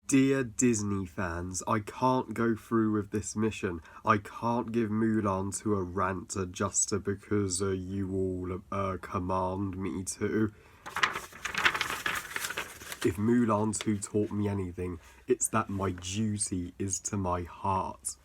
Dear Disney fans, I can't go through with this mission. I can't give Mulan to a ranter just because you all command me to. If Mulan 2 taught me anything, it's that my duty is to my heart.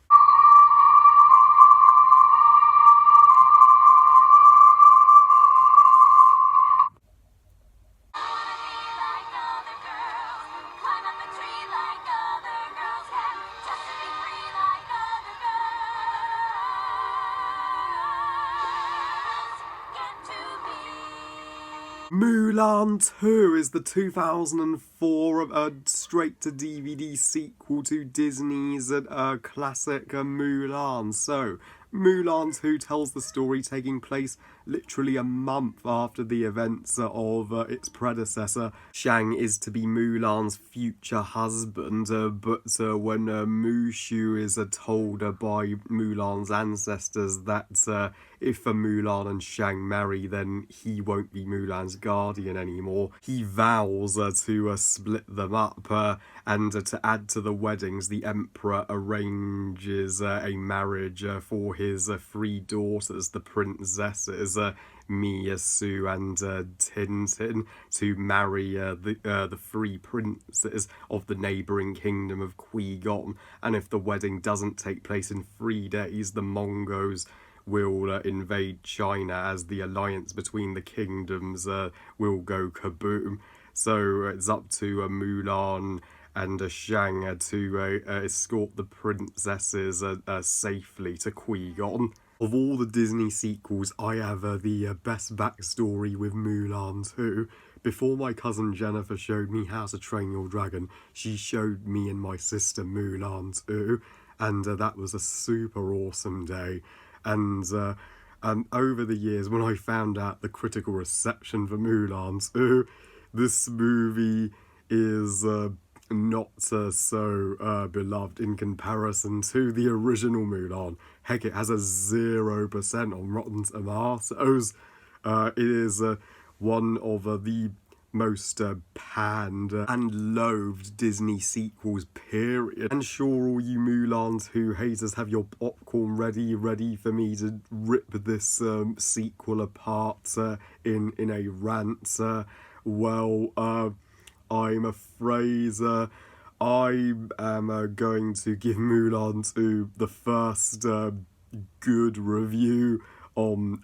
Mulan 2 is the 2004 straight-to-DVD sequel to Disney's classic Mulan. So, Mulan 2 tells the story taking place literally a month after the events of its predecessor. Shang is to be Mulan's future husband, but when Mushu is told by Mulan's ancestors that if Mulan and Shang marry, then he won't be Mulan's guardian anymore, he vows to split them up, and to add to the weddings, the Emperor arranges a marriage for his three daughters, the princesses, Mia, Sue, and Tintin, to marry the three princes of the neighbouring kingdom of Qui-Gon. And if the wedding doesn't take place in 3 days, the Mongols will invade China, as the alliance between the kingdoms will go kaboom. So it's up to Mulan and Shang to escort the princesses safely to Qui-Gon. Of all the Disney sequels, I have the best backstory with Mulan 2. Before my cousin Jennifer showed me How to Train Your Dragon, she showed me and my sister Mulan 2, and that was a super awesome day. And over the years, when I found out the critical reception for Mulan 2, this movie is not so beloved in comparison to the original Mulan. Heck, it has a 0% on Rotten Tomatoes. It is one of the most panned and loathed Disney sequels, period. And sure, all you Mulan 2 haters, have your popcorn ready for me to rip this sequel apart in a rant. I'm afraid I am going to give Mulan 2 the first good review on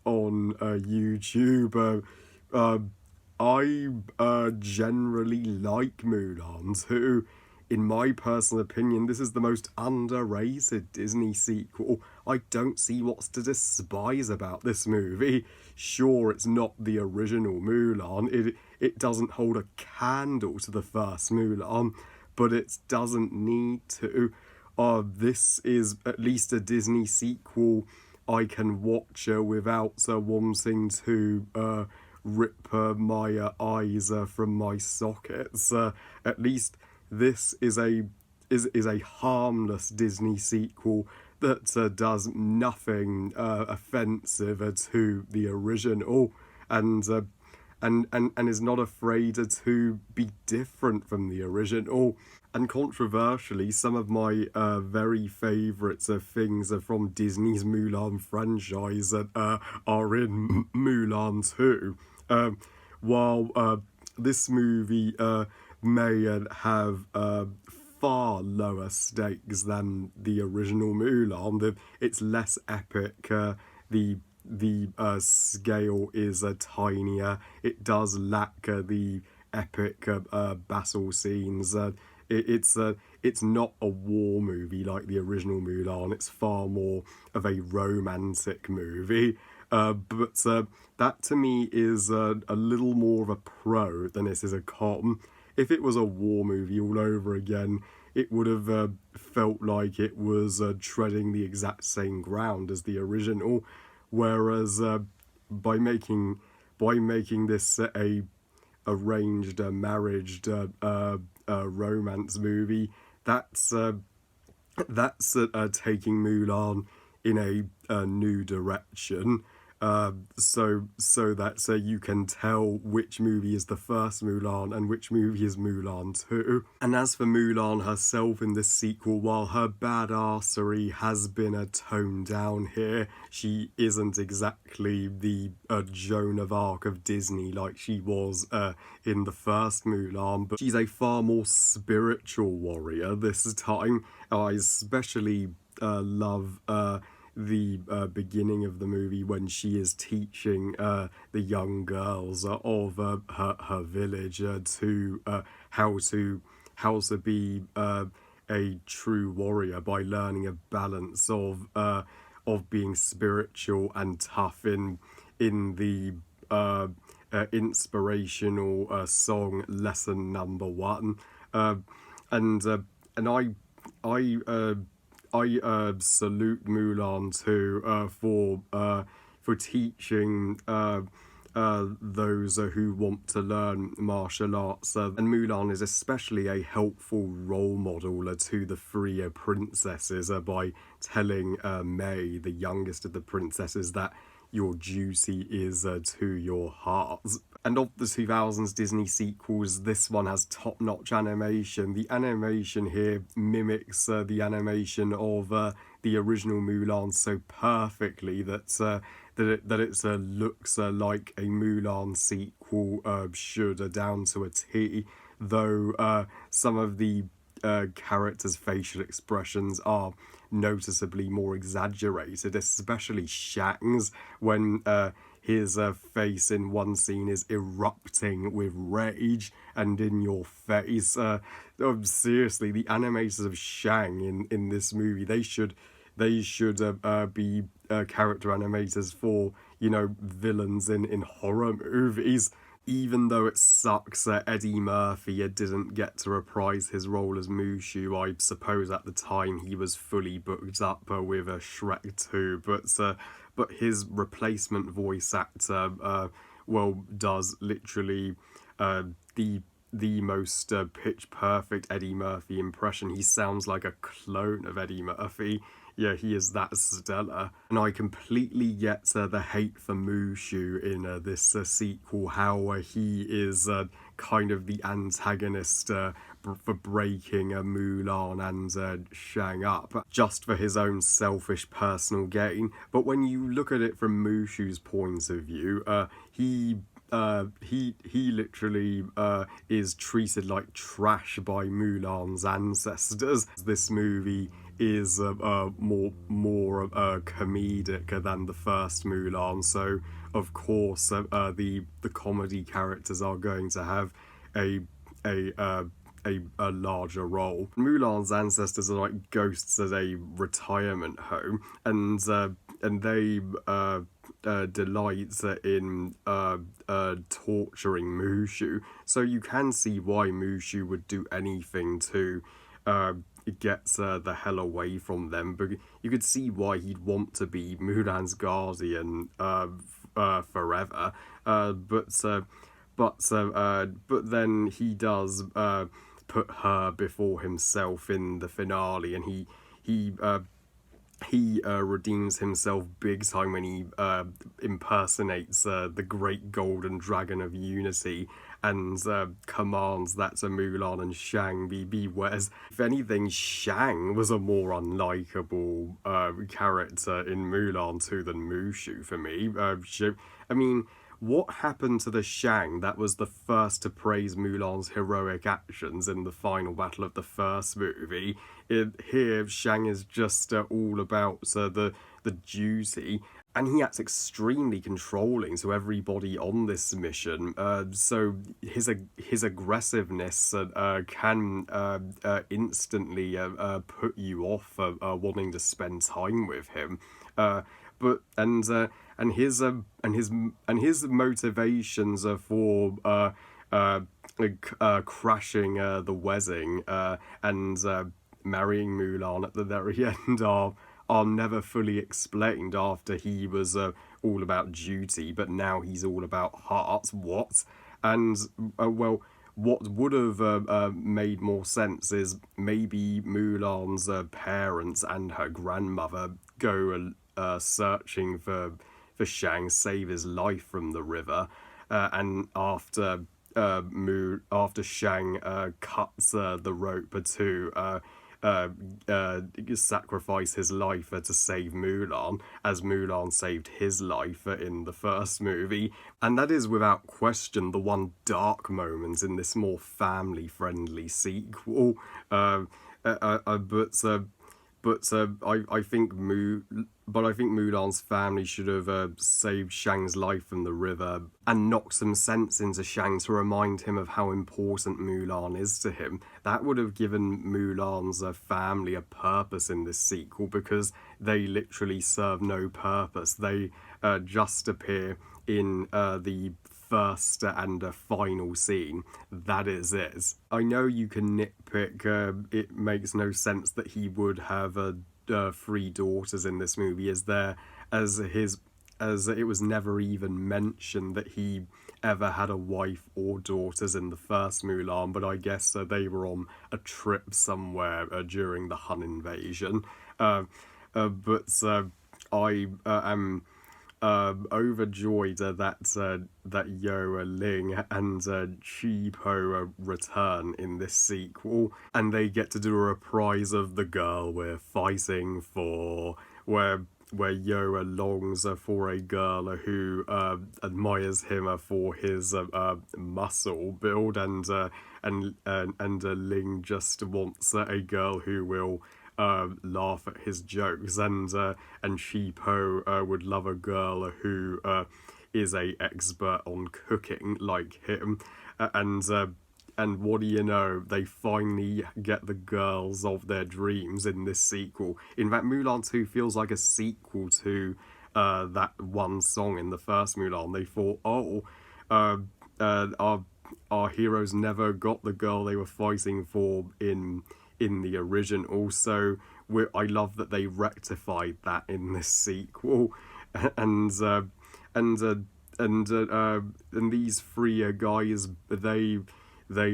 YouTube. I generally like Mulan 2. In my personal opinion, this is the most underrated Disney sequel. I don't see what's to despise about this movie. Sure, it's not the original Mulan. It doesn't hold a candle to the first Mulan, but it doesn't need to. This is at least a Disney sequel I can watch without wanting to rip my eyes from my sockets. At least this is a harmless Disney sequel that does nothing offensive to the original, and is not afraid to be different from the original. And controversially, some of my very favourite things from Disney's Mulan franchise are in Mulan 2. While this movie may have far lower stakes than the original Mulan, it's less epic. The scale is tinier. It does lack the epic battle scenes. It's not a war movie like the original Mulan. It's far more of a romantic movie. But that to me is a little more of a pro than this is a con. If it was a war movie all over again, it would have felt like it was treading the exact same ground as the original. Whereas by making this a arranged marriage romance movie, that's taking Mulan in a new direction. So that you can tell which movie is the first Mulan and which movie is Mulan 2. And as for Mulan herself in this sequel, while her badassery has been toned down here, she isn't exactly the Joan of Arc of Disney like she was in the first Mulan, but she's a far more spiritual warrior this time. I especially love the beginning of the movie when she is teaching the young girls of her village to how to be a true warrior by learning a balance of being spiritual and tough in the inspirational song lesson number one, and and I salute Mulan too for teaching those who want to learn martial arts. And Mulan is especially a helpful role model to the three princesses by telling May, the youngest of the princesses, that your duty is to your hearts. And of the 2000s Disney sequels, this one has top-notch animation. The animation here mimics the animation of the original Mulan so perfectly that it looks like a Mulan sequel should, down to a T. Though some of the characters' facial expressions are noticeably more exaggerated, especially Shang's, when his face in one scene is erupting with rage and in your face. Seriously, the animators of Shang in this movie, they should be character animators for, villains in horror movies. Even though it sucks that Eddie Murphy didn't get to reprise his role as Mushu, I suppose at the time he was fully booked up with Shrek 2, but his replacement voice actor, does literally the most pitch perfect Eddie Murphy impression. He sounds like a clone of Eddie Murphy. Yeah, he is that stellar. And I completely get the hate for Mushu in this sequel, how he is kind of the antagonist for breaking Mulan and Shang up, just for his own selfish personal gain. But when you look at it from Mushu's point of view, he literally is treated like trash by Mulan's ancestors. This movie is more comedic than the first Mulan, so of course the comedy characters are going to have a larger role. Mulan's ancestors are like ghosts at a retirement home, and they delight in torturing Mushu. So you can see why Mushu would do anything to get the hell away from them. But you could see why he'd want to be Mulan's guardian forever. But then he does put her before himself in the finale, and he redeems himself big time when he impersonates the Great Golden Dragon of Unity and commands that Mulan and Shang be bewares. If anything, Shang was a more unlikable character in Mulan 2 than Mushu for me. I mean, what happened to the Shang that was the first to praise Mulan's heroic actions in the final battle of the first movie? Here, Shang is just all about the duty, and he acts extremely controlling to everybody on this mission. So his aggressiveness can instantly put you off wanting to spend time with him. But and his motivations for crashing the wedding and marrying Mulan at the very end are never fully explained. After he was all about duty, but now he's all about hearts. What? And what would have made more sense is maybe Mulan's parents and her grandmother go searching for Shang, save his life from the river. And after Shang cuts the rope to uh, sacrifice his life to save Mulan, as Mulan saved his life in the first movie. And that is without question the one dark moment in this more family friendly sequel. Uh, uh, uh, but uh, I think Mulan's family should have saved Shang's life from the river and knocked some sense into Shang to remind him of how important Mulan is to him. That would have given Mulan's family a purpose in this sequel, because they literally serve no purpose. They just appear in the first and final scene. That is it. I know you can nitpick. It makes no sense that he would have three daughters in this movie, as it was never even mentioned that he ever had a wife or daughters in the first Mulan. But I guess they were on a trip somewhere during the Han invasion. But I am overjoyed that Yo Ling and Chi Po return in this sequel, and they get to do a reprise of The Girl We're Fighting For, where Yo longs for a girl who admires him for his muscle build, and Ling just wants a girl who will laugh at his jokes, and Sheepo would love a girl who is a expert on cooking like him, and what do you know? They finally get the girls of their dreams in this sequel. In fact, Mulan 2 feels like a sequel to that one song in the first Mulan. They thought, uh, our heroes never got the girl they were fighting for in the original, so I love that they rectified that in this sequel. and and uh, and these three guys, they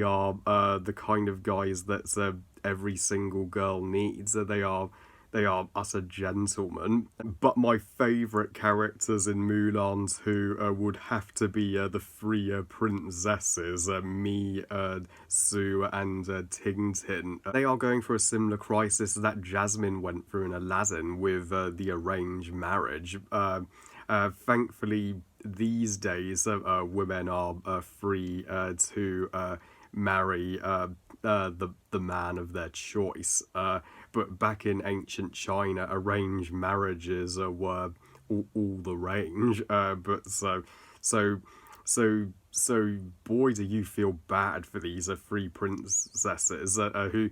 are the kind of guys that every single girl needs. They are utter gentlemen. But my favourite characters in Mulan 2 would have to be the three princesses, Mi, Su, and Ting. They are going through a similar crisis that Jasmine went through in Aladdin with the arranged marriage. Thankfully, these days, women are free to marry the man of their choice. But back in ancient China, arranged marriages were all the range. So boy, do you feel bad for these three princesses who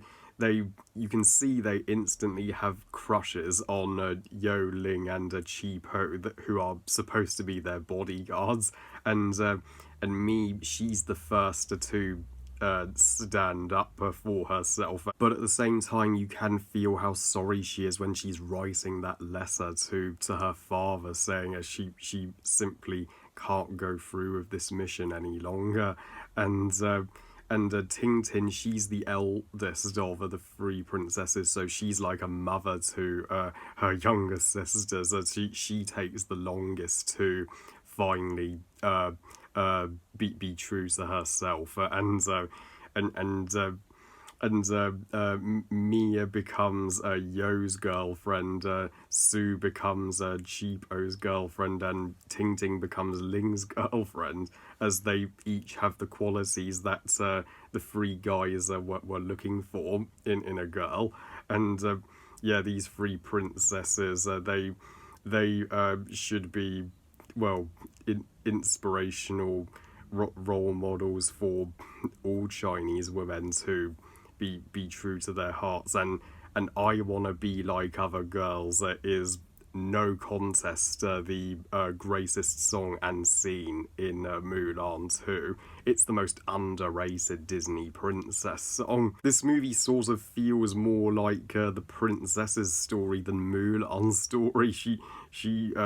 you can see they instantly have crushes on Yo Ling and Chi Po, who are supposed to be their bodyguards, and Mi, she's the first to stand up for herself. But at the same time, you can feel how sorry she is when she's writing that letter to her father, saying she simply can't go through with this mission any longer. And Ting, she's the eldest of the three princesses, so she's like a mother to her younger sisters. She takes the longest to finally be true to herself, Mia becomes Yo's girlfriend, Sue becomes Cheapo's girlfriend, and Ting becomes Ling's girlfriend, as they each have the qualities that the three guys were looking for in a girl. And yeah, these three princesses, they should be, well, inspirational role models for all Chinese women to be true to their hearts, and I want to be like other girls is no contest the greatest song and scene in Mulan 2. It's the most underrated Disney princess song. This movie sort of feels more like the princess's story than Mulan's story. She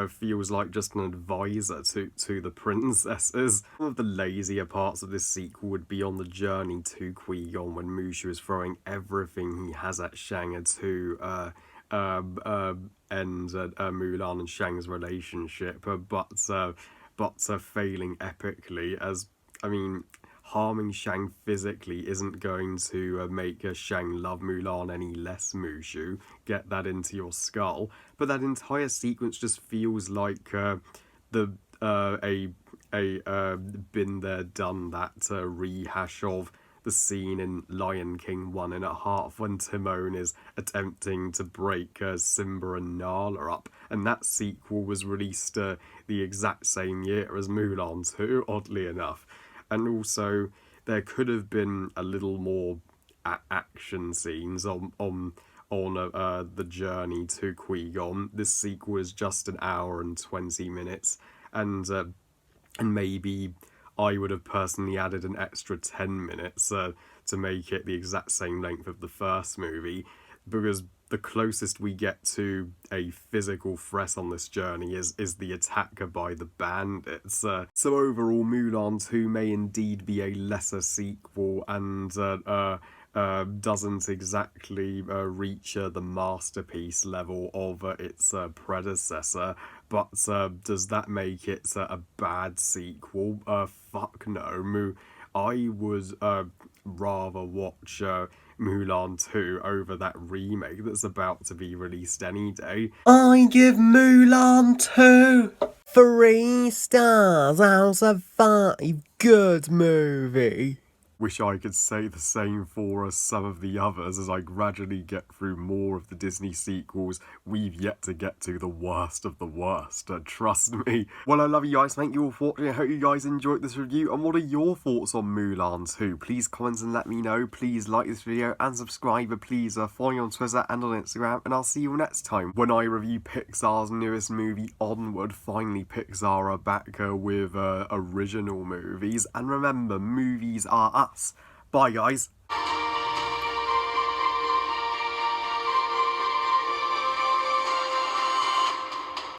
feels like just an advisor to the princesses. One of the lazier parts of this sequel would be on the journey to Qui-Gon, when Mushu is throwing everything he has at Shang to end Mulan and Shang's relationship, but failing epically. As I mean, harming Shang physically isn't going to make Shang love Mulan any less, Mushu. Get that into your skull. But that entire sequence just feels like the been there, done that rehash of the scene in Lion King 1.5 when Timon is attempting to break Simba and Nala up, and that sequel was released the exact same year as Mulan 2, oddly enough. And also, there could have been a little more action scenes on the journey to Qui-Gon. This sequel is just an hour and 20 minutes, and maybe I would have personally added an extra 10 minutes to make it the exact same length of the first movie, because the closest we get to a physical threat on this journey is the attacker by the bandits. So overall, Mulan 2 may indeed be a lesser sequel and doesn't exactly reach the masterpiece level of its predecessor, but does that make it a bad sequel? Fuck no. I would rather watch Mulan 2 over that remake that's about to be released any day. I give Mulan 2 3 stars out of 5. Good movie. Wish I could say the same for some of the others as I gradually get through more of the Disney sequels. We've yet to get to the worst of the worst, trust me. Well, I love you guys, thank you all for watching. I hope you guys enjoyed this review, and what are your thoughts on Mulan 2? Please comment and let me know. Please like this video and subscribe. Please follow me on Twitter and on Instagram, and I'll see you next time when I review Pixar's newest movie, Onward. Finally, Pixar are back with original movies, and remember, movies are us. Bye, guys.